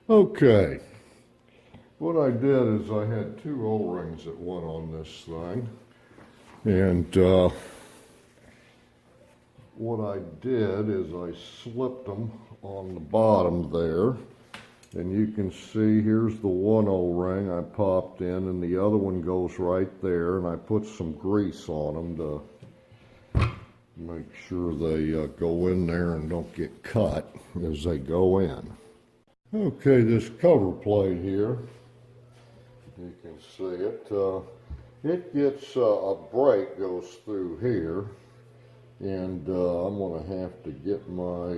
Okay, what I did is I had two O-rings that went on this thing, and what I did is I slipped them on the bottom there, and you can see here's the one O-ring I popped in, and the other one goes right there, and I put some grease on them to make sure they go in there and don't get cut as they go in. Okay, this cover plate here, you can see it. It gets a break goes through here, and I'm going to have to get my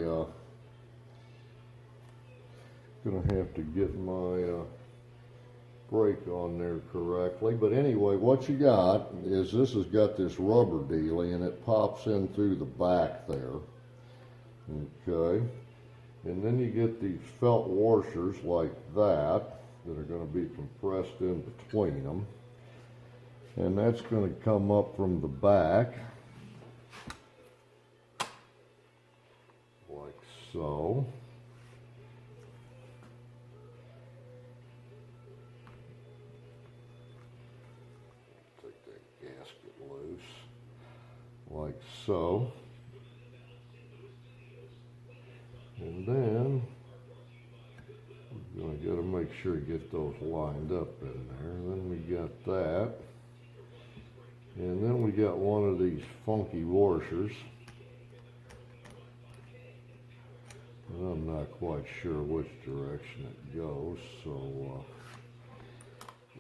brake on there correctly. But anyway, what you got is this has got this rubber dealie, and it pops in through the back there. Okay. And then you get these felt washers like that are going to be compressed in between them. And that's going to come up from the back, like so. Take that gasket loose, like so. And then we're going to make sure you get those lined up in there. And then we got that. And then we got one of these funky washers. And I'm not quite sure which direction it goes. So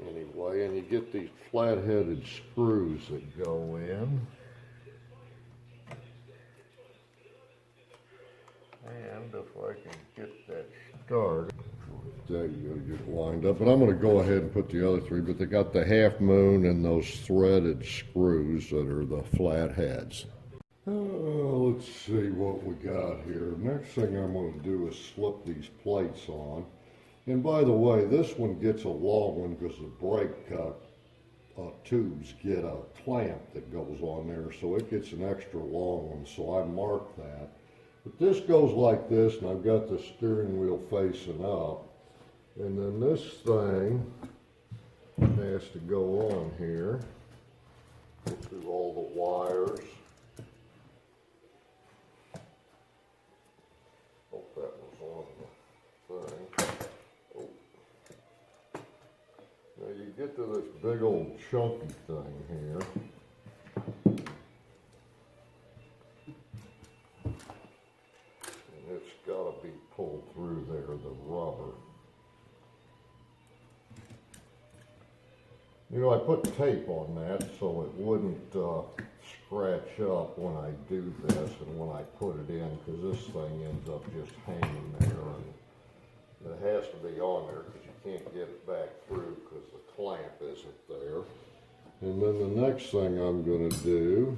anyway, and you get these flat-headed screws that go in. And if I can get that started, there you go, get it lined up. But I'm going to go ahead and put the other three, but they got the half moon and those threaded screws that are the flat heads. Let's see what we got here. Next thing I'm going to do is slip these plates on. And by the way, this one gets a long one because the brake tubes get a clamp that goes on there, so it gets an extra long one, so I marked that. But this goes like this, and I've got the steering wheel facing up. And then this thing has to go on here, go through all the wires. Hope that was on the thing. Oh. Now you get to this big old chunky thing here. It's got to be pulled through there, the rubber. You know, I put tape on that so it wouldn't scratch up when I do this and when I put it in, because this thing ends up just hanging there, and it has to be on there because you can't get it back through because the clamp isn't there. And then the next thing I'm going to do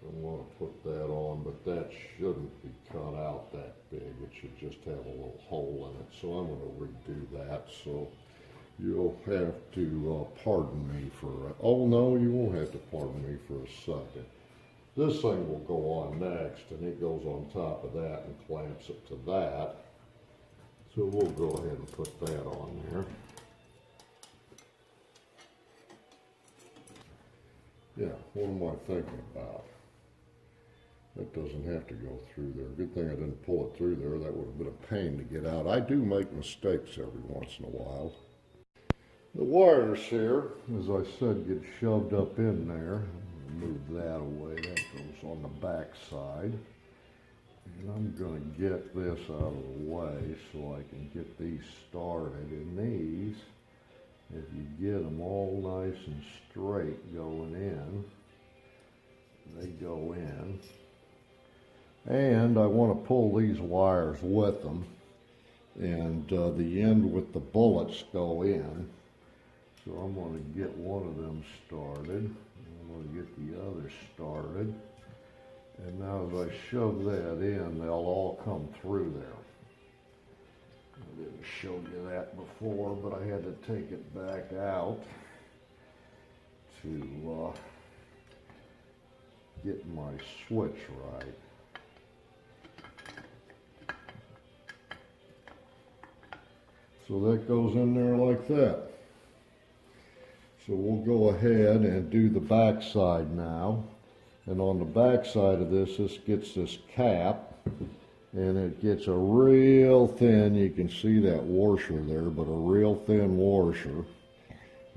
I want to put that on, but that shouldn't be cut out that big. It should just have a little hole in it. So I'm going to redo that. So you'll have to pardon me for, oh no, you won't have to pardon me for a second. This thing will go on next, and it goes on top of that and clamps it to that. So we'll go ahead and put that on there. Yeah, what am I thinking about? That doesn't have to go through there. Good thing I didn't pull it through there. That would have been a pain to get out. I do make mistakes every once in a while. The wires here, as I said, get shoved up in there. Move that away. That goes on the back side. And I'm going to get this out of the way so I can get these started. And these, if you get them all nice and straight going in, they go in. And I want to pull these wires with them, and the end with the bullets go in. So I'm going to get one of them started. I'm going to get the other started. And now as I shove that in, they'll all come through there. I didn't show you that before, but I had to take it back out to getting my switch right. So that goes in there like that. So we'll go ahead and do the back side now. And on the back side of this gets this cap, and it gets a real thin, you can see that washer there, but a real thin washer.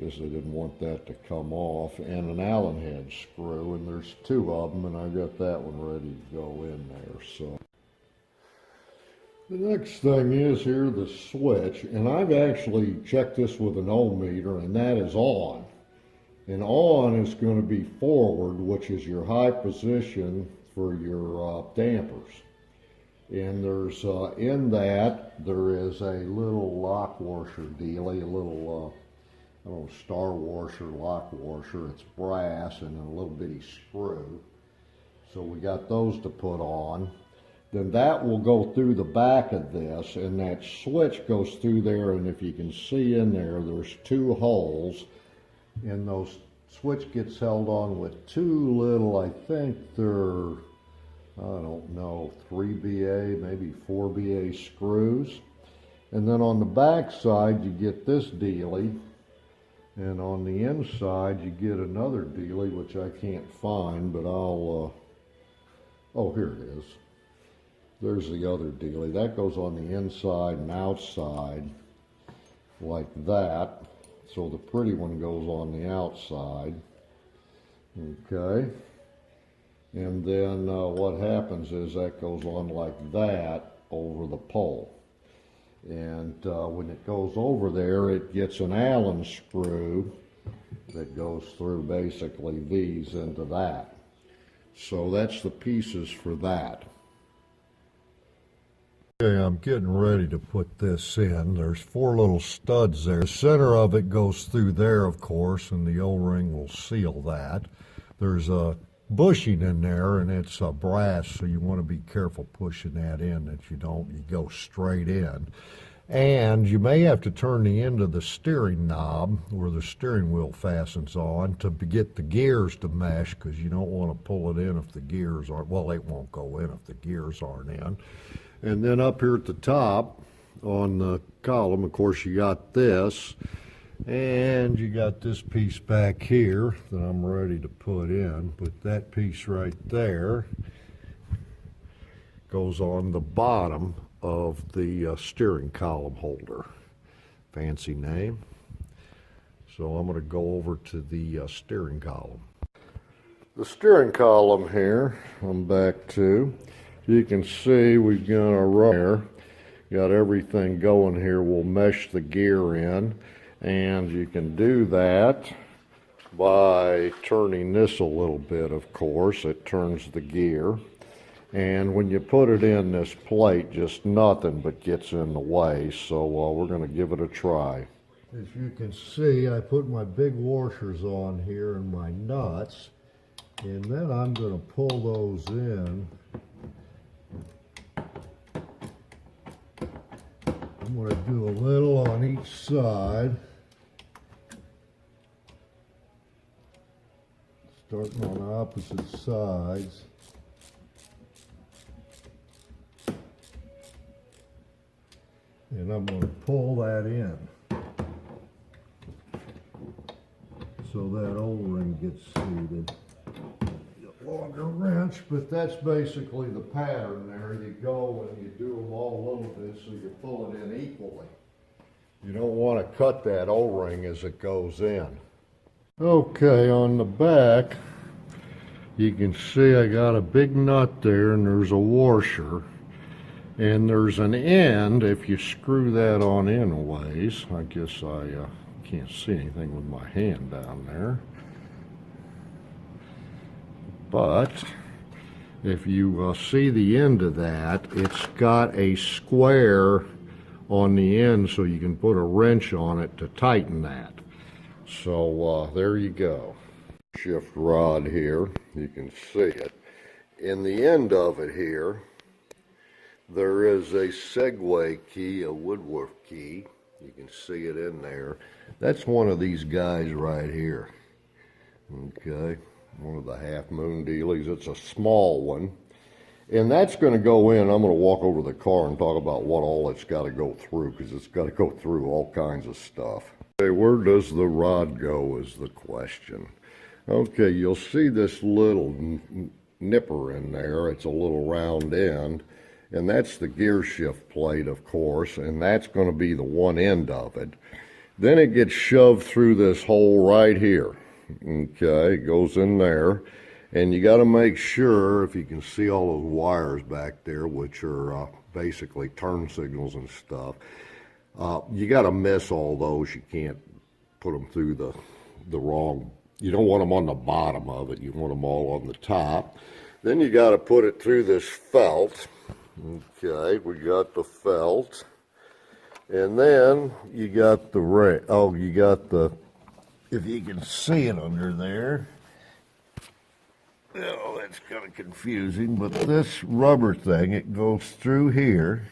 Guess they didn't want that to come off, and an Allen head screw, and there's two of them, and I got that one ready to go in there. So the next thing is here, the switch, and I've actually checked this with an ohm meter, and that is on. And on is going to be forward, which is your high position for your dampers. And there's in that there is a little lock washer dealie, a little I don't know, star washer, lock washer. It's brass and a little bitty screw. So we got those to put on. Then that will go through the back of this, and that switch goes through there, and if you can see in there, there's two holes, and those switch gets held on with two little, I think they're, I don't know, 3BA, maybe 4BA screws. And then on the back side, you get this dealie. And on the inside, you get another dealie, which I can't find, but I'll, oh, here it is. There's the other dealie. That goes on the inside and outside, like that. So the pretty one goes on the outside. Okay. And then what happens is that goes on like that over the pole. And when it goes over there, it gets an Allen screw that goes through basically these into that. So that's the pieces for that. Okay, I'm getting ready to put this in. There's four little studs there. The center of it goes through there, of course, and the O-ring will seal that. There's a bushing in there, and it's brass, so you want to be careful pushing that in, that you go straight in. And you may have to turn the end of the steering knob where the steering wheel fastens on to get the gears to mesh, because you don't want to pull it in if the gears aren't, well, they won't go in if the gears aren't in. And then up here at the top on the column, of course, you got this, and you got this piece back here that I'm ready to put in. But that piece right there goes on the bottom of the steering column holder. Fancy name. So I'm going to go over to the steering column. The steering column here, I'm back to. You can see we've got a rubber, got everything going here. We'll mesh the gear in, and you can do that by turning this a little bit, of course. It turns the gear. And when you put it in this plate, just nothing but gets in the way. So we're going to give it a try. As you can see, I put my big washers on here and my nuts, and then I'm going to pull those in. I'm going to do a little on each side, starting on opposite sides. And I'm going to pull that in so that O-ring gets seated. Longer wrench, but that's basically the pattern there. You go and you do them all a little bit so you pull it in equally. You don't want to cut that O-ring as it goes in. Okay, on the back, you can see I got a big nut there, and there's a washer. And there's an end, if you screw that on in a ways. I guess I can't see anything with my hand down there. But if you see the end of that, it's got a square on the end so you can put a wrench on it to tighten that. So there you go. Shift rod here, you can see it. In the end of it here, there is a segue key, a Woodworth key. You can see it in there. That's one of these guys right here. Okay, one of the half moon dealies. It's a small one. And that's going to go in. I'm going to walk over to the car and talk about what all it's got to go through, because it's got to go through all kinds of stuff. Okay, where does the rod go is the question. Okay, you'll see this little nipper in there. It's a little round end, and that's the gear shift plate, of course, and that's going to be the one end of it. Then it gets shoved through this hole right here. Okay, it goes in there, and you got to make sure, if you can see all those wires back there, which are basically turn signals and stuff, you got to miss all those. You can't put them through the wrong. You don't want them on the bottom of it. You want them all on the top. Then you got to put it through this felt. Okay, we got the felt. And then you got the if you can see it under there. Oh, that's kind of confusing, but this rubber thing, it goes through here.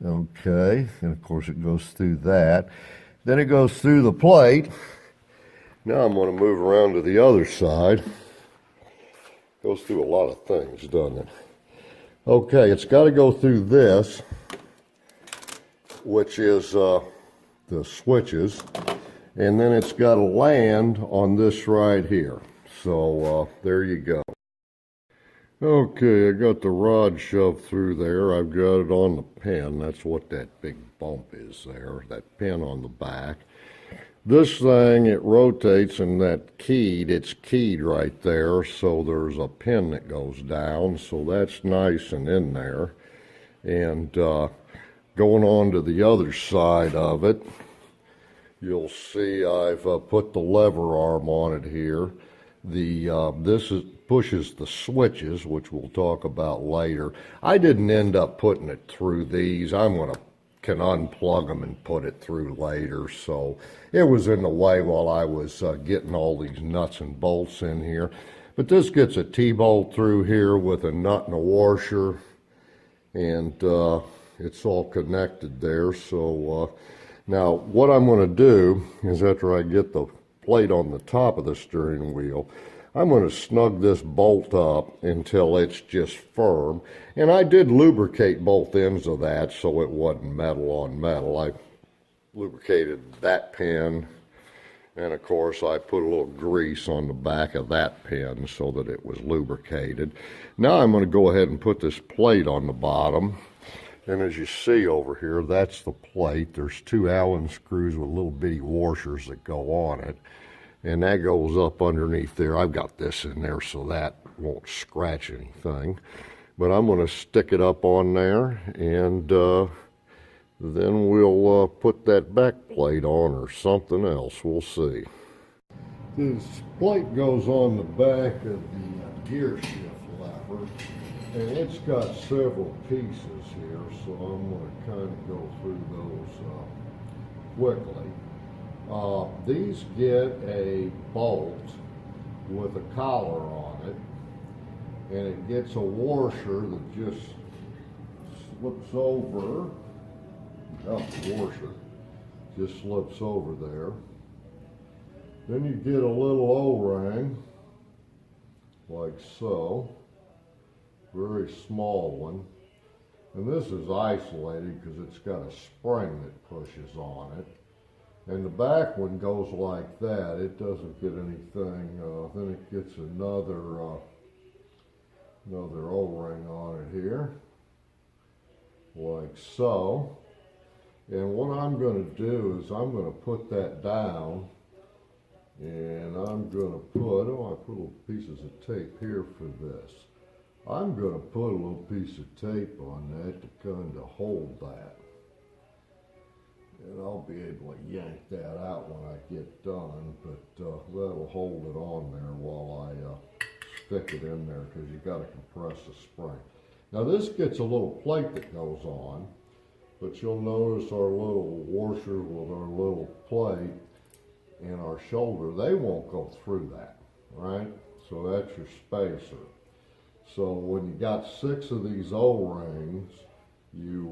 Okay, and of course it goes through that. Then it goes through the plate. Now I'm going to move around to the other side. Goes through a lot of things, doesn't it? Okay, it's got to go through this, which is the switches, and then it's got to land on this right here. So there you go. Okay, I got the rod shoved through there. I've got it on the pin. That's what that big bump is there, that pin on the back. This thing, it rotates, and it's keyed right there, so there's a pin that goes down, so that's nice and in there. And going on to the other side of it, you'll see I've put the lever arm on it here. This pushes the switches, which we'll talk about later. I didn't end up putting it through these. Can unplug them and put it through later, so it was in the way while I was getting all these nuts and bolts in here. But this gets a T-bolt through here with a nut and a washer, and it's all connected there. So now what I'm going to do is, after I get the plate on the top of the steering wheel, I'm going to snug this bolt up until it's just firm. And I did lubricate both ends of that so it wasn't metal on metal. I lubricated that pin, and of course I put a little grease on the back of that pin so that it was lubricated. Now I'm going to go ahead and put this plate on the bottom. And as you see over here, that's the plate. There's two Allen screws with little bitty washers that go on it. And that goes up underneath there. I've got this in there so that won't scratch anything. But I'm going to stick it up on there, and then we'll put that back plate on or something else. We'll see. This plate goes on the back of the gear shift lever, and it's got several pieces here, so I'm going to kind of go through those quickly. These get a bolt with a collar on it, and it gets a washer that just slips over. Oh, the washer just slips over there. Then you get a little O-ring, like so, very small one. And this is isolated because it's got a spring that pushes on it. And the back one goes like that. It doesn't get anything. Then it gets another O-ring on it here, like so. And what I'm going to do is I'm going to put that down, and I'm going to put, I put little pieces of tape here for this. I'm going to put a little piece of tape on that to kind of hold that. And I'll be able to yank that out when I get done, but that'll hold it on there while I stick it in there, because you've got to compress the spring. Now this gets a little plate that goes on, but you'll notice our little washer with our little plate and our shoulder, they won't go through that, right? So that's your spacer. So when you got 6 of these O-rings, you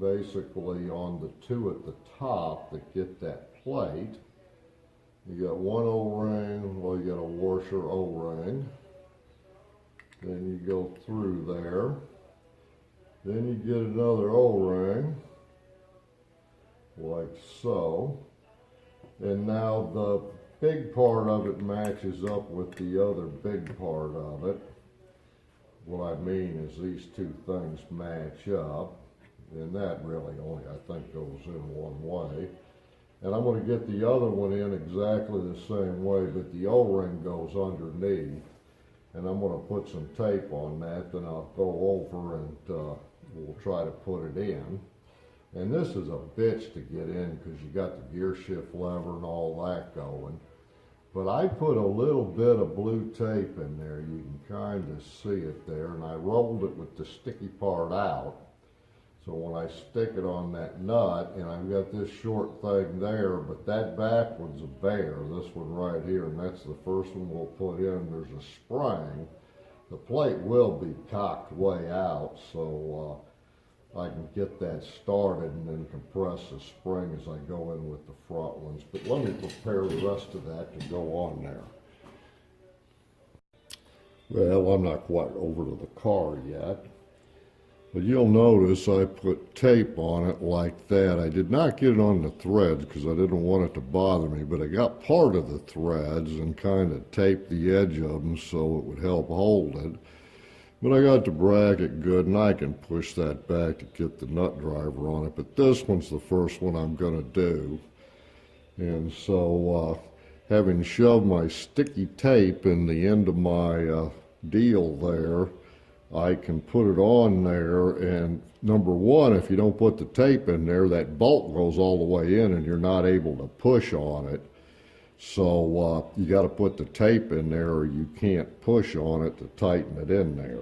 basically, on the 2 at the top that get that plate, You got one O-ring, well you got a washer O-ring. Then you go through there. Then you get another O-ring, like so. And now the big part of it matches up with the other big part of it. What I mean is these two things match up. And that really only, I think, goes in one way. And I'm going to get the other one in exactly the same way, but the O-ring goes underneath. And I'm going to put some tape on that, then I'll go over and we'll try to put it in. And this is a bitch to get in because you got the gear shift lever and all that going. But I put a little bit of blue tape in there, you can kind of see it there, and I rolled it with the sticky part out. So when I stick it on that nut, and I've got this short thing there, but that back one's a bear, this one right here, and that's the first one we'll put in. There's a spring. The plate will be cocked way out, so I can get that started and then compress the spring as I go in with the front ones. But let me prepare the rest of that to go on there. Well, I'm not quite over to the car yet. But you'll notice I put tape on it like that. I did not get it on the threads because I didn't want it to bother me, but I got part of the threads and kind of taped the edge of them so it would help hold it. But I got the bracket good, and I can push that back to get the nut driver on it. But this one's the first one I'm going to do. And so having shoved my sticky tape in the end of my deal there, I can put it on there, and number one, if you don't put the tape in there, that bolt goes all the way in and you're not able to push on it. So you got to put the tape in there or you can't push on it to tighten it in there.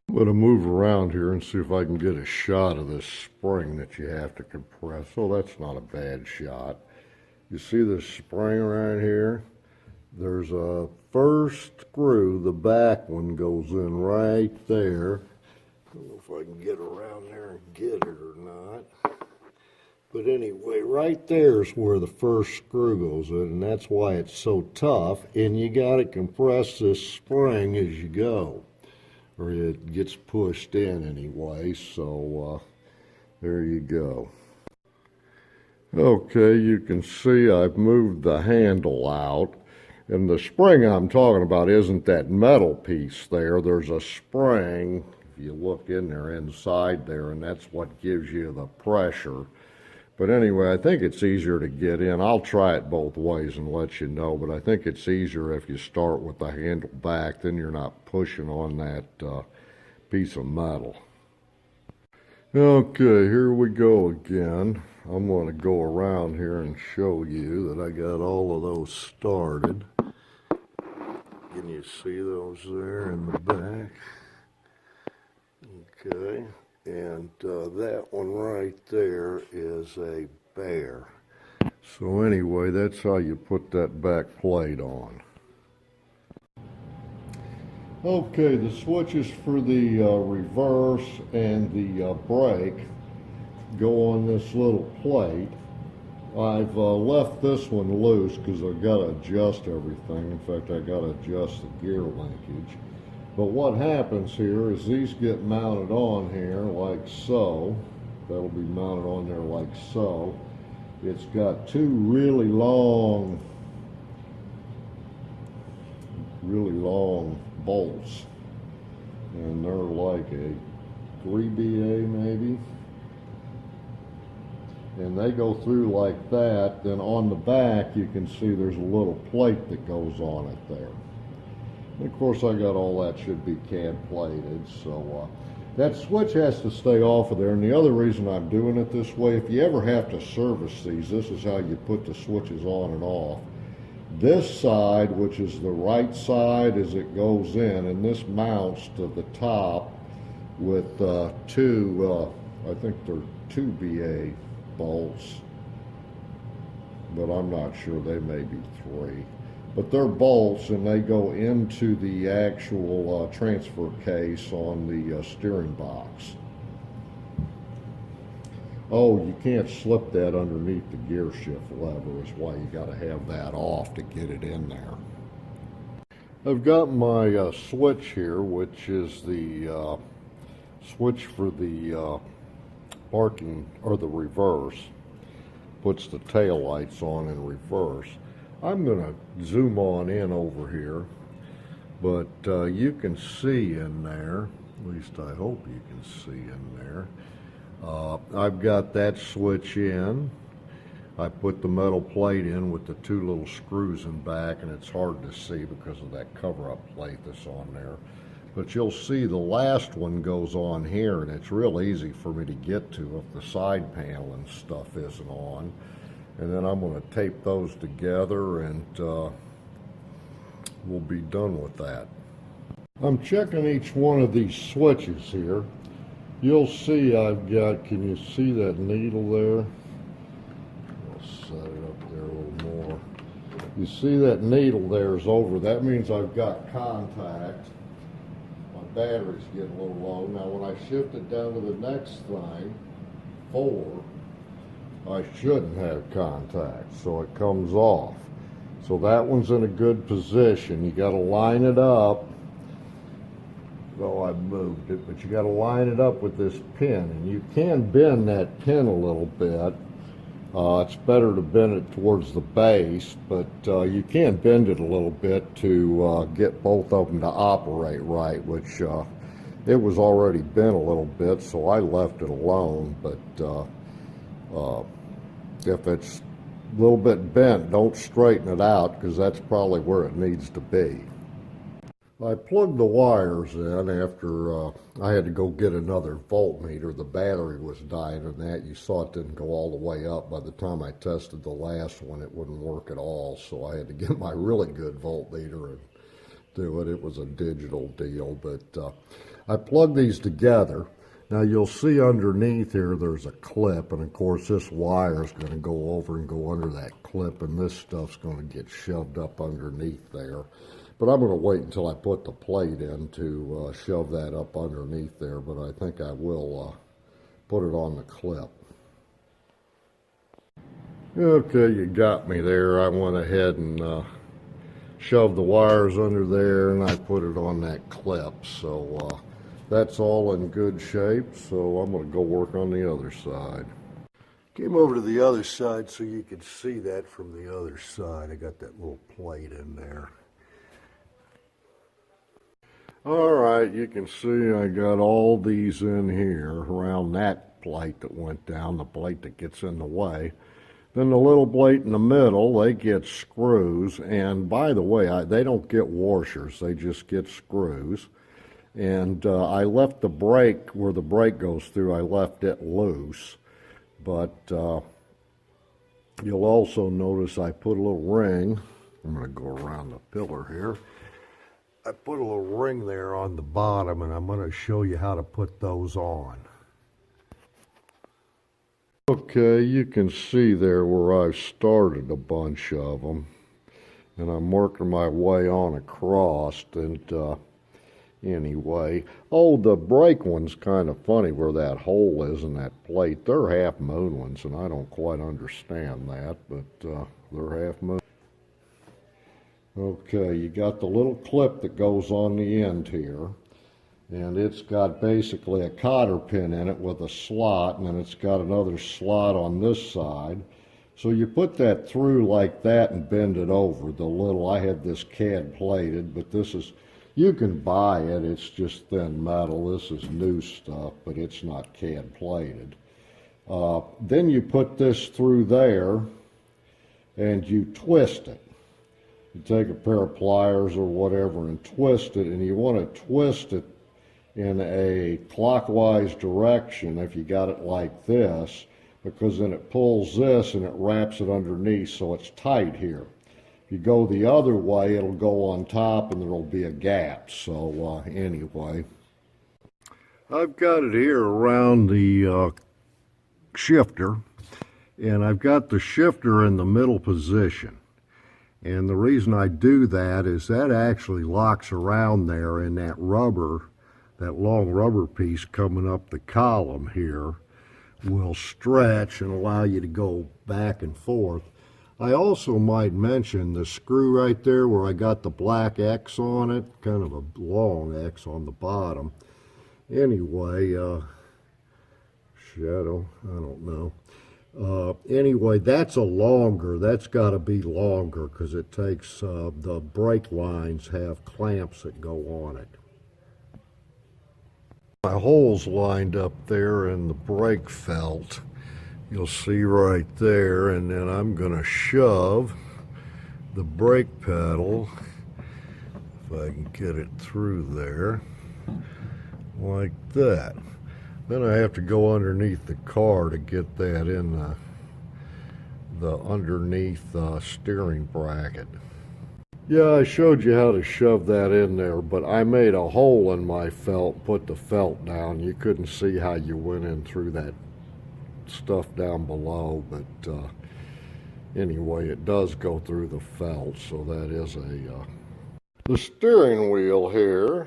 I'm going to move around here and see if I can get a shot of this spring that you have to compress. Oh, that's not a bad shot. You see this spring right here? There's a first screw, the back one goes in right there. I don't know if I can get around there and get it or not. But anyway, right there's where the first screw goes in, and that's why it's so tough. And you got to compress this spring as you go, or it gets pushed in anyway. So there you go. Okay, you can see I've moved the handle out. And the spring I'm talking about isn't that metal piece there. There's a spring, if you look in there, inside there, and that's what gives you the pressure. But anyway, I think it's easier to get in. I'll try it both ways and let you know, but I think it's easier if you start with the handle back, then you're not pushing on that piece of metal. Okay, here we go again. I'm going to go around here and show you that I got all of those started. Can you see those there in the back? Okay, and that one right there is a bear. So anyway, that's how you put that back plate on. Okay, the switches for the reverse and the brake go on this little plate. I've left this one loose because I've got to adjust everything. In fact, I got to adjust the gear linkage. But what happens here is these get mounted on here like so. That'll be mounted on there like so. It's got two really long bolts, and they're like a 3BA maybe. And they go through like that. Then on the back you can see there's a little plate that goes on it there. And of course I got all that should be CAD plated, so that switch has to stay off of there. And the other reason I'm doing it this way, if you ever have to service these, this is how you put the switches on and off. This side, which is the right side as it goes in, and this mounts to the top with two, I think they're 2BA bolts, but I'm not sure, they may be 3. But they're bolts and they go into the actual transfer case on the steering box. Oh, you can't slip that underneath the gear shift lever, is why you got to have that off to get it in there. I've got my switch here, which is the switch for the parking, or the reverse. Puts the tail lights on in reverse. I'm going to zoom on in over here, but you can see in there, at least I hope you can see in there, I've got that switch in. I put the metal plate in with the two little screws in back, and it's hard to see because of that cover-up plate that's on there. But you'll see the last one goes on here, and it's real easy for me to get to if the side panel and stuff isn't on. And then I'm going to tape those together, and we'll be done with that. I'm checking each one of these switches here. You'll see I've got, can you see that needle there? Set it up there a little more. You see that needle there is over. That means I've got contact. My battery's getting a little low. Now when I shift it down to the next thing, 4, I shouldn't have contact, so it comes off. So that one's in a good position. You got to line it up. Well, I moved it, but you got to line it up with this pin, and you can bend that pin a little bit. It's better to bend it towards the base, but you can bend it a little bit to get both of them to operate right, which it was already bent a little bit, so I left it alone. But if it's a little bit bent, don't straighten it out, because that's probably where it needs to be. I plugged the wires in after I had to go get another voltmeter. The battery was dying and that. You saw it didn't go all the way up. By the time I tested the last one, it wouldn't work at all. So I had to get my really good voltmeter and do it. It was a digital deal, but I plugged these together. Now you'll see underneath here there's a clip, and of course this wire is going to go over and go under that clip, and this stuff's going to get shoved up underneath there. But I'm going to wait until I put the plate in to shove that up underneath there, but I think I will put it on the clip. Okay, you got me there. I went ahead and shoved the wires under there, and I put it on that clip. So that's all in good shape, so I'm going to go work on the other side. Came over to the other side so you could see that from the other side. I got that little plate in there. All right, you can see I got all these in here around that plate that went down, the plate that gets in the way. Then the little plate in the middle, they get screws. And by the way, they don't get washers, they just get screws. And I left the brake, where the brake goes through, I left it loose. But you'll also notice I put a little ring. I'm going to go around the pillar here. I put a little ring there on the bottom, and I'm going to show you how to put those on. Okay, you can see there where I've started a bunch of them, and I'm working my way on across. And anyway, oh, the brake one's kind of funny where that hole is in that plate. They're half moon ones, and I don't quite understand that, but they're half moon. Okay, you got the little clip that goes on the end here, and it's got basically a cotter pin in it with a slot, and then it's got another slot on this side. So you put that through like that and bend it over. The little, I had this CAD plated, but this is, you can buy it, it's just thin metal. This is new stuff, but it's not CAD plated. Then you put this through there, and you twist it. You take a pair of pliers or whatever and twist it, and you want to twist it in a clockwise direction if you got it like this, because then it pulls this and it wraps it underneath so it's tight here. If you go the other way, it'll go on top and there'll be a gap. So anyway, I've got it here around the shifter, and I've got the shifter in the middle position. And the reason I do that is that actually locks around there in that rubber, that long rubber piece coming up the column here, will stretch and allow you to go back and forth. I also might mention the screw right there where I got the black X on it, kind of a long X on the bottom. Anyway, shadow, I don't know. Anyway, that's got to be longer because it takes, the brake lines have clamps that go on it. My hole's lined up there in the brake felt. You'll see right there, and then I'm going to shove the brake pedal, if I can get it through there, like that. Then I have to go underneath the car to get that in the underneath steering bracket. Yeah, I showed you how to shove that in there, but I made a hole in my felt, put the felt down. You couldn't see how you went in through that stuff down below, but anyway, it does go through the felt, so that is the steering wheel here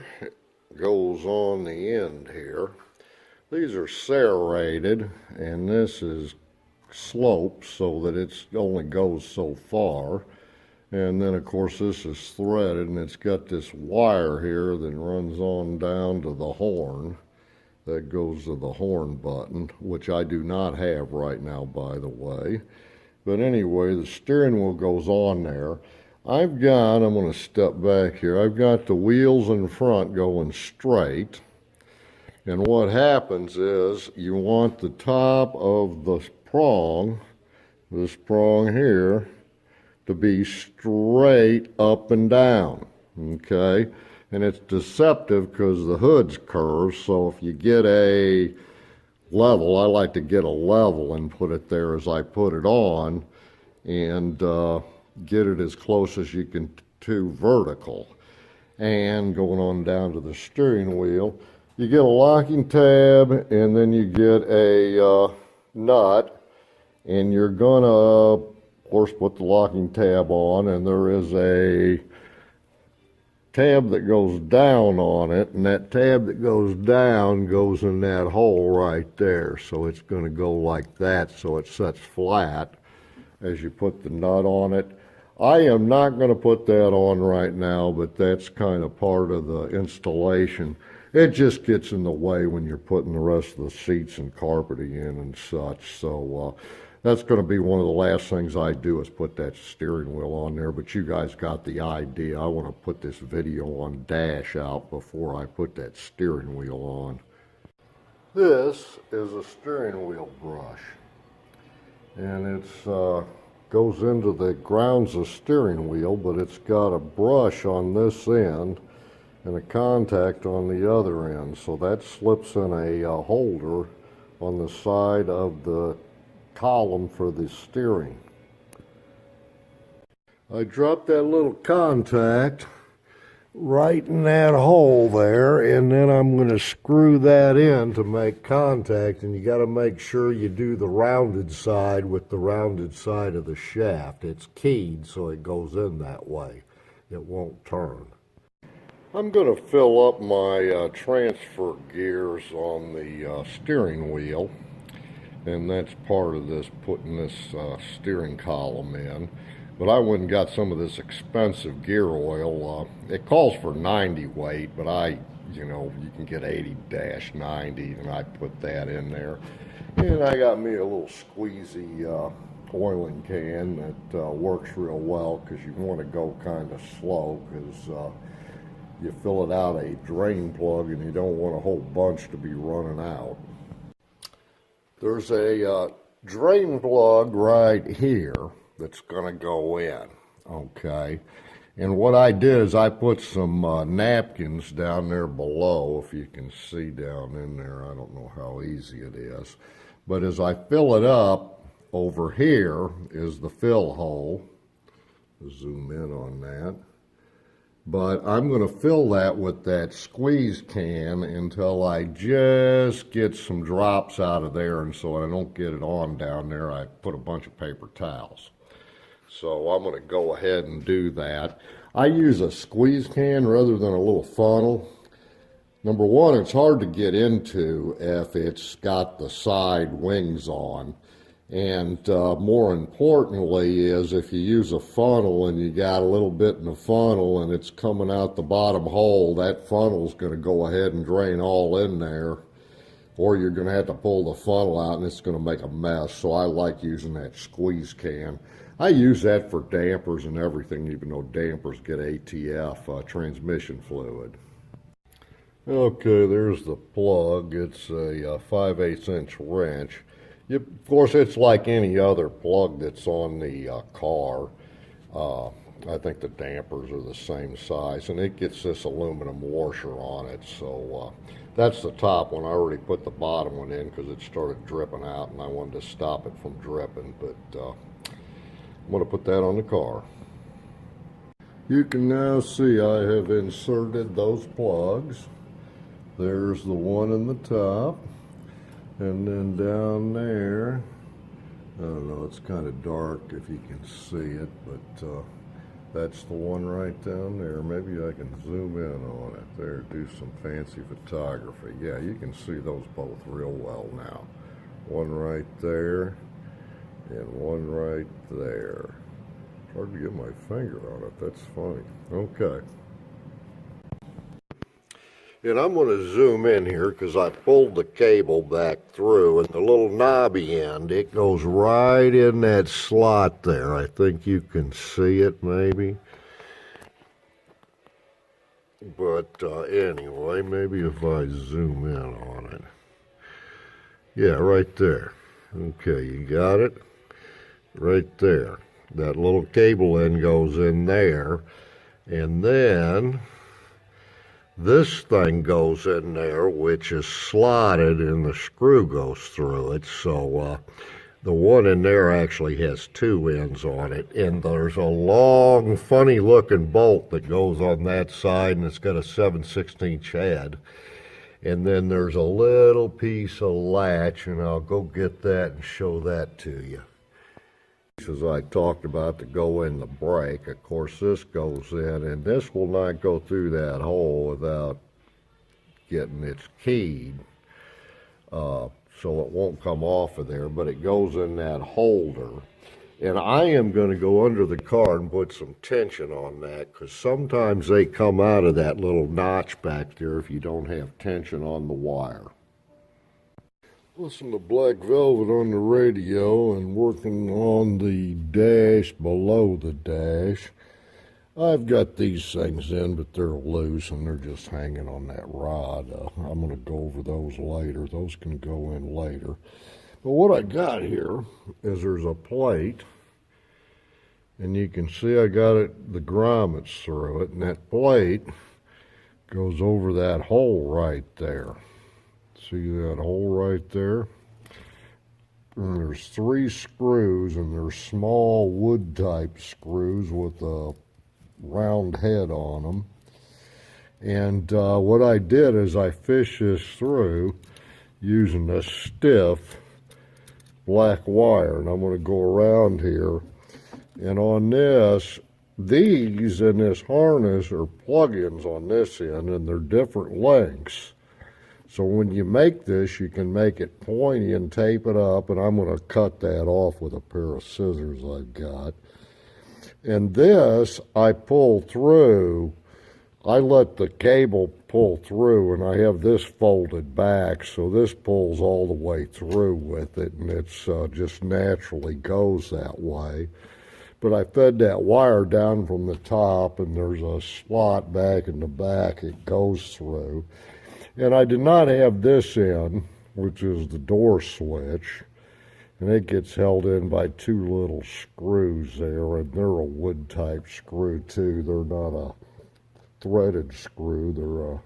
goes on the end here. These are serrated, and this is sloped so that it only goes so far. And then, of course, this is threaded, and it's got this wire here that runs on down to the horn. That goes to the horn button, which I do not have right now, by the way. But anyway, the steering wheel goes on there. I'm going to step back here. I've got the wheels in front going straight. And what happens is you want the top of the prong, this prong here, to be straight up and down, okay? And it's deceptive because the hood's curved, so if you get a level, I like to get a level and put it there as I put it on, and get it as close as you can to vertical. And going on down to the steering wheel, you get a locking tab, and then you get a nut, and you're gonna, of course, put the locking tab on, and there is a tab that goes down on it, and that tab that goes down goes in that hole right there. So it's going to go like that, so it sets flat as you put the nut on it. I am not going to put that on right now, but that's kind of part of the installation. It just gets in the way when you're putting the rest of the seats and carpeting in and such. So that's going to be one of the last things I do is put that steering wheel on there, but you guys got the idea. I want to put this video on dash out before I put that steering wheel on. This is a steering wheel brush, and it's goes into the grounds of steering wheel, but it's got a brush on this end and a contact on the other end, so that slips in a holder on the side of the column for the steering. I dropped that little contact right in that hole there, and then I'm going to screw that in to make contact, and you got to make sure you do the rounded side with the rounded side of the shaft. It's keyed so it goes in that way. It won't turn. I'm going to fill up my transfer gears on the steering wheel, and that's part of this, putting this steering column in. But I went and got some of this expensive gear oil. It calls for 90 weight, but you can get 80-90, and I put that in there. And I got me a little squeezy oiling can that works real well, because you want to go kind of slow, because you fill it out a drain plug and you don't want a whole bunch to be running out. There's a drain plug right here that's going to go in, okay? And what I did is I put some napkins down there below, if you can see down in there. I don't know how easy it is. But as I fill it up, over here is the fill hole. Zoom in on that. But I'm going to fill that with that squeeze can until I just get some drops out of there, and so I don't get it on down there, I put a bunch of paper towels. So I'm going to go ahead and do that. I use a squeeze can rather than a little funnel. Number one, it's hard to get into if it's got the side wings on. And more importantly is if you use a funnel and you got a little bit in the funnel and it's coming out the bottom hole, that funnel's going to go ahead and drain all in there. Or you're going to have to pull the funnel out and it's going to make a mess. So I like using that squeeze can. I use that for dampers and everything, even though dampers get ATF, transmission fluid. Okay, there's the plug. It's a 5/8" wrench. Of course, it's like any other plug that's on the car. I think the dampers are the same size, and it gets this aluminum washer on it. So that's the top one. I already put the bottom one in because it started dripping out, and I wanted to stop it from dripping. But I'm going to put that on the car. You can now see I have inserted those plugs. There's the one in the top, and then down there, I don't know, it's kind of dark if you can see it, but that's the one right down there. Maybe I can zoom in on it there, do some fancy photography. Yeah, you can see those both real well now. One right there, and one right there. It's hard to get my finger on it, that's funny. Okay. And I'm going to zoom in here because I pulled the cable back through, and the little knobby end, it goes right in that slot there. I think you can see it maybe. But anyway, maybe if I zoom in on it. Yeah, right there. Okay, you got it? Right there. That little cable end goes in there, and then this thing goes in there, which is slotted, and the screw goes through it. So the one in there actually has two ends on it, and there's a long, funny-looking bolt that goes on that side, and it's got a 7/16" head. And then there's a little piece of latch, and I'll go get that and show that to you. As I talked about, to go in the brake, of course this goes in, and this will not go through that hole without getting its keyed, so it won't come off of there, but it goes in that holder. And I am going to go under the car and put some tension on that, because sometimes they come out of that little notch back there if you don't have tension on the wire. Listen to Black Velvet on the radio and working on the dash below the dash. I've got these things in, but they're loose and they're just hanging on that rod. I'm going to go over those later. Those can go in later. But what I got here is there's a plate, and you can see I got it, the grommets through it, and that plate goes over that hole right there. See that hole right there? And there's 3 screws, and they're small wood type screws with a round head on them. And what I did is I fished this through using a stiff black wire, and I'm going to go around here. And on this, these in this harness are plug-ins on this end, and they're different lengths. So when you make this, you can make it pointy and tape it up, and I'm going to cut that off with a pair of scissors I've got. And this, I pull through, I let the cable pull through, and I have this folded back, so this pulls all the way through with it, and it's just naturally goes that way. But I fed that wire down from the top, and there's a slot back in the back it goes through. And I did not have this in, which is the door switch, and it gets held in by 2 little screws there, and they're a wood type screw too. They're not a threaded screw. They're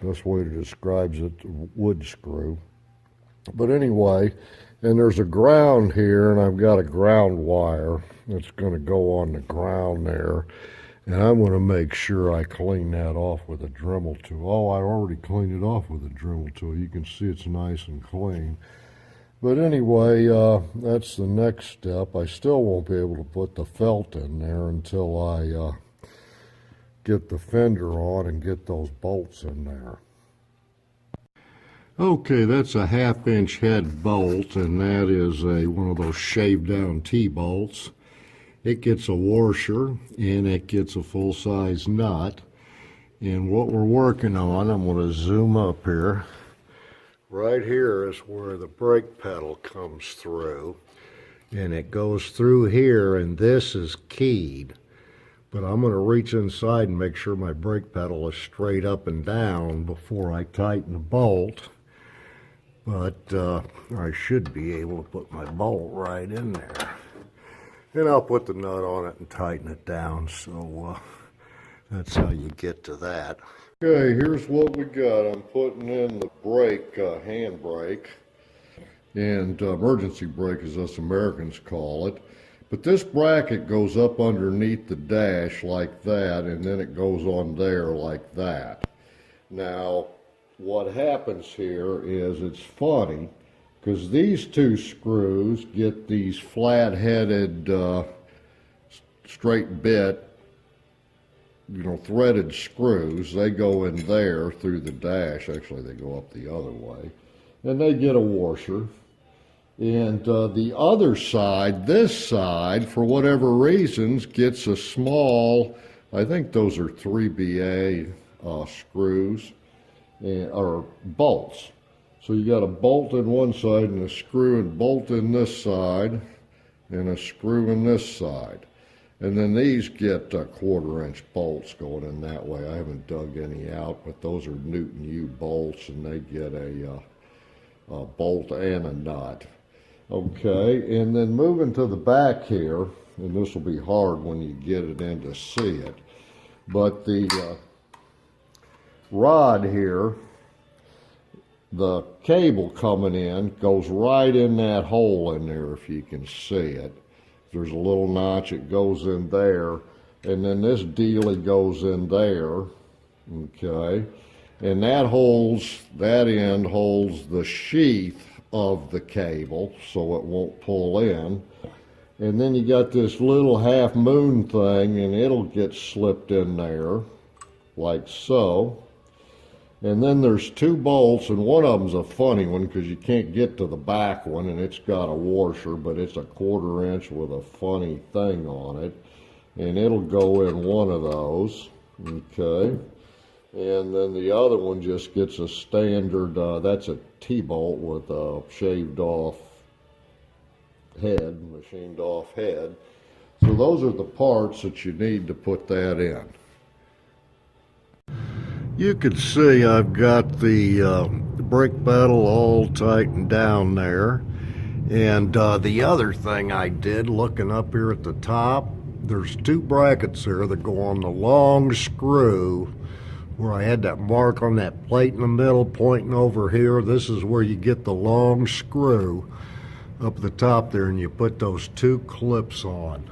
best way to describe it, wood screw. But anyway, and there's a ground here, and I've got a ground wire that's going to go on the ground there. And I'm going to make sure I clean that off with a Dremel tool. Oh, I already cleaned it off with a Dremel tool. You can see it's nice and clean. But anyway, that's the next step. I still won't be able to put the felt in there until I get the fender on and get those bolts in there. Okay, that's a 1/2-inch head bolt, and that is one of those shaved down T-bolts. It gets a washer and it gets a full-size nut. And what we're working on, I'm going to zoom up here. Right here is where the brake pedal comes through. And it goes through here, and this is keyed. But I'm going to reach inside and make sure my brake pedal is straight up and down before I tighten the bolt. But I should be able to put my bolt right in there. And I'll put the nut on it and tighten it down. So that's how you get to that. Okay, here's what we got. I'm putting in the brake, hand brake, and emergency brake as us Americans call it. But this bracket goes up underneath the dash like that, and then it goes on there like that. Now, what happens here is it's funny because these two screws get these flat-headed straight bit, threaded screws. They go in there through the dash. Actually, they go up the other way, and they get a washer. And the other side, this side, for whatever reasons, gets a small, I think those are 3BA screws. Or bolts. So you got a bolt in one side and a screw and bolt in this side and a screw in this side. And then these get 1/4-inch bolts going in that way. I haven't dug any out, but those are Newton U bolts, and they get a bolt and a nut. Okay, and then moving to the back here, and this will be hard when you get it in to see it, but the rod here, the cable coming in goes right in that hole in there, if you can see it. There's a little notch, it goes in there, and then this dealie goes in there, okay? And that end holds the sheath of the cable so it won't pull in. And then you got this little half moon thing, and it'll get slipped in there like so. And then there's two bolts, and one of them's a funny one because you can't get to the back one, and it's got a washer, but it's a 1/4-inch with a funny thing on it, and it'll go in one of those, okay? And then the other one just gets a standard, that's a T-bolt with a shaved off head, machined off head. So those are the parts that you need to put that in. You can see I've got the brake pedal all tightened down there. And the other thing I did, looking up here at the top, there's two brackets there that go on the long screw where I had that mark on that plate in the middle pointing over here. This is where you get the long screw up the top there, and you put those two clips on.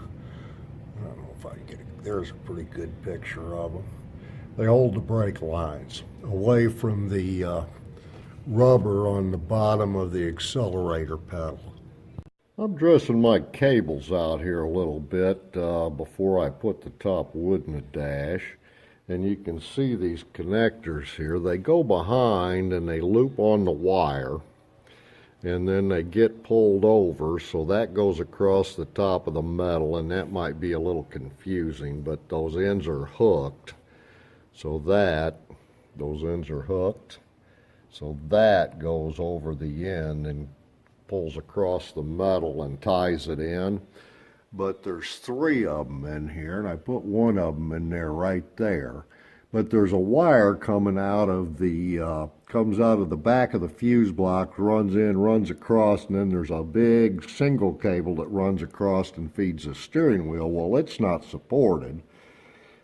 I don't know if I can get it. There's a pretty good picture of them. They hold the brake lines away from the rubber on the bottom of the accelerator pedal. I'm dressing my cables out here a little bit before I put the top wood in the dash. And you can see these connectors here. They go behind and they loop on the wire. And then they get pulled over, so that goes across the top of the metal, and that might be a little confusing, but those ends are hooked. So those ends are hooked. So that goes over the end and pulls across the metal and ties it in. But there's three of them in here, and I put one of them in there right there. But there's a wire coming out of the, comes out of the back of the fuse block, runs in, runs across, and then there's a big single cable that runs across and feeds the steering wheel. Well, it's not supported.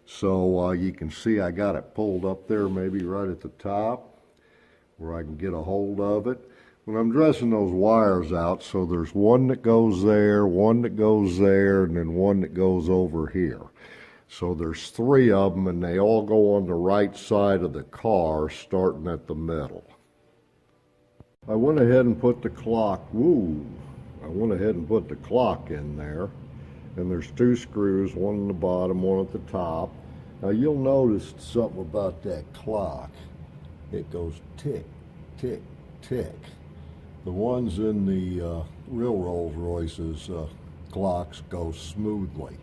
So you can see I got it pulled up there maybe right at the top where I can get a hold of it. When I'm dressing those wires out, so there's one that goes there, one that goes there, and then one that goes over here. So there's three of them, and they all go on the right side of the car, starting at the middle. I went ahead and put the clock, I went ahead and put the clock in there. And there's two screws, one on the bottom, one at the top. Now you'll notice something about that clock. It goes tick, tick, tick. The ones in the real Rolls Royces clocks go smoothly.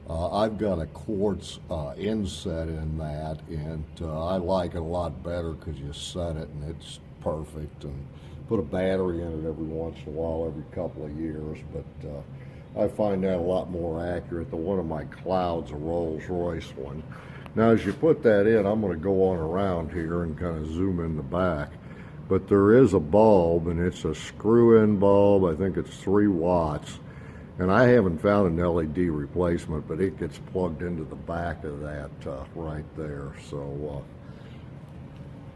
I've got a quartz inset in that, and I like it a lot better because you set it and it's perfect, and put a battery in it every once in a while, every couple of years, but I find that a lot more accurate. The one of my Cloud's a Rolls Royce one. Now as you put that in, I'm going to go on around here and kind of zoom in the back, but there is a bulb, and it's a screw-in bulb. I think it's 3 watts. And I haven't found an LED replacement, but it gets plugged into the back of that right there. So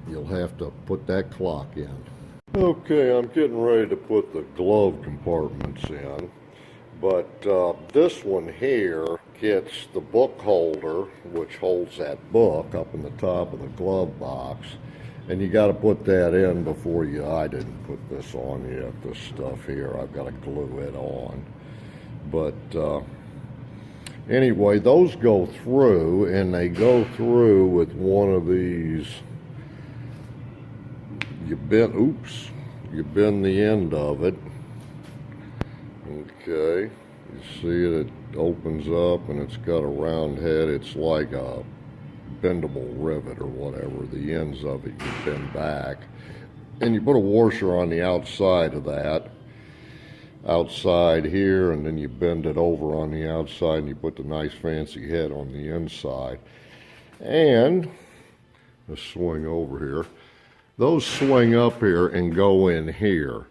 you'll have to put that clock in. Okay, I'm getting ready to put the glove compartments in. But this one here gets the book holder, which holds that book up in the top of the glove box. And you got to put that in before I didn't put this on yet, this stuff here. I've got to glue it on. But anyway, those go through, and they go through with one of these. You bend the end of it. Okay, you see it opens up, and it's got a round head. It's like a bendable rivet or whatever. The ends of it you bend back, and you put a washer on the outside of that. Outside here, and then you bend it over on the outside, and you put the nice fancy head on the inside. And let's swing over here. Those swing up here and go in here.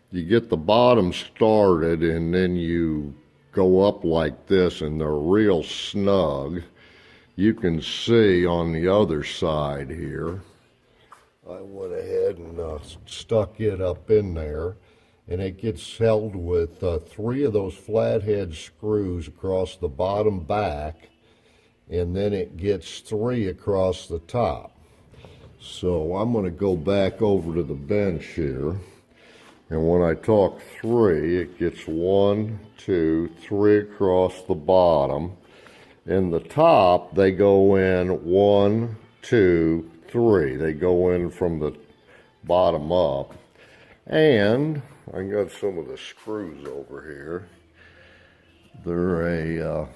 You get the bottom started, and then you go up like this, and they're real snug. You can see on the other side here, I went ahead and stuck it up in there. And it gets held with 3 of those flathead screws across the bottom back, and then it gets 3 across the top. So I'm going to go back over to the bench here, and when I talk 3, it gets 1, 2, 3 across the bottom. In the top, they go in 1, 2, 3. They go in from the bottom up. And I got some of the screws over here. They're a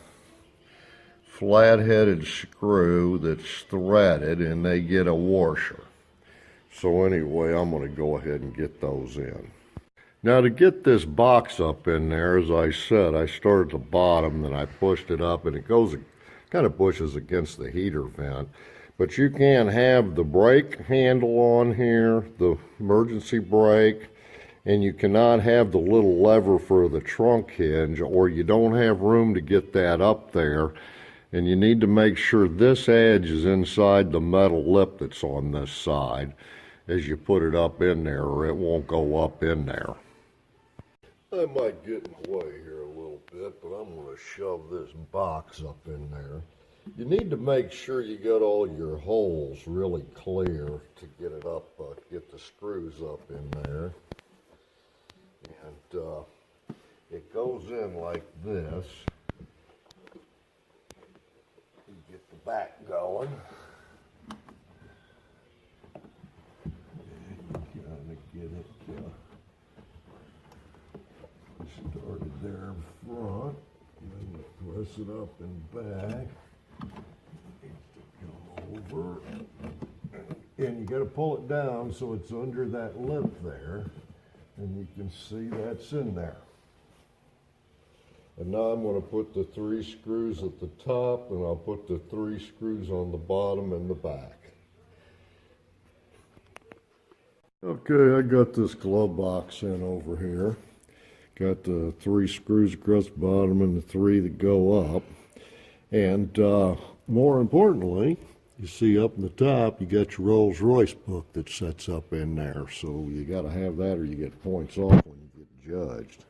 flat-headed screw that's threaded, and they get a washer. So anyway, I'm going to go ahead and get those in. Now to get this box up in there, as I said, I started at the bottom, then I pushed it up, and it goes, kind of pushes against the heater vent. But you can have the brake handle on here, the emergency brake, and you cannot have the little lever for the trunk hinge, or you don't have room to get that up there. And you need to make sure this edge is inside the metal lip that's on this side as you put it up in there, or it won't go up in there. I might get in the way here a little bit, but I'm going to shove this box up in there. You need to make sure you got all your holes really clear to get it up, get the screws up in there. And it goes in like this. You get the back going. And kind of get it started there in front. And then you press it up and back. It needs to come over. And you got to pull it down so it's under that lip there. And you can see that's in there. And now I'm going to put the 3 screws at the top, and I'll put the 3 screws on the bottom and the back. Okay, I got this glove box in over here. Got the 3 screws across the bottom and the 3 that go up. And more importantly, you see up in the top, you got your Rolls Royce book that sets up in there. So you got to have that or you get points off when you get judged.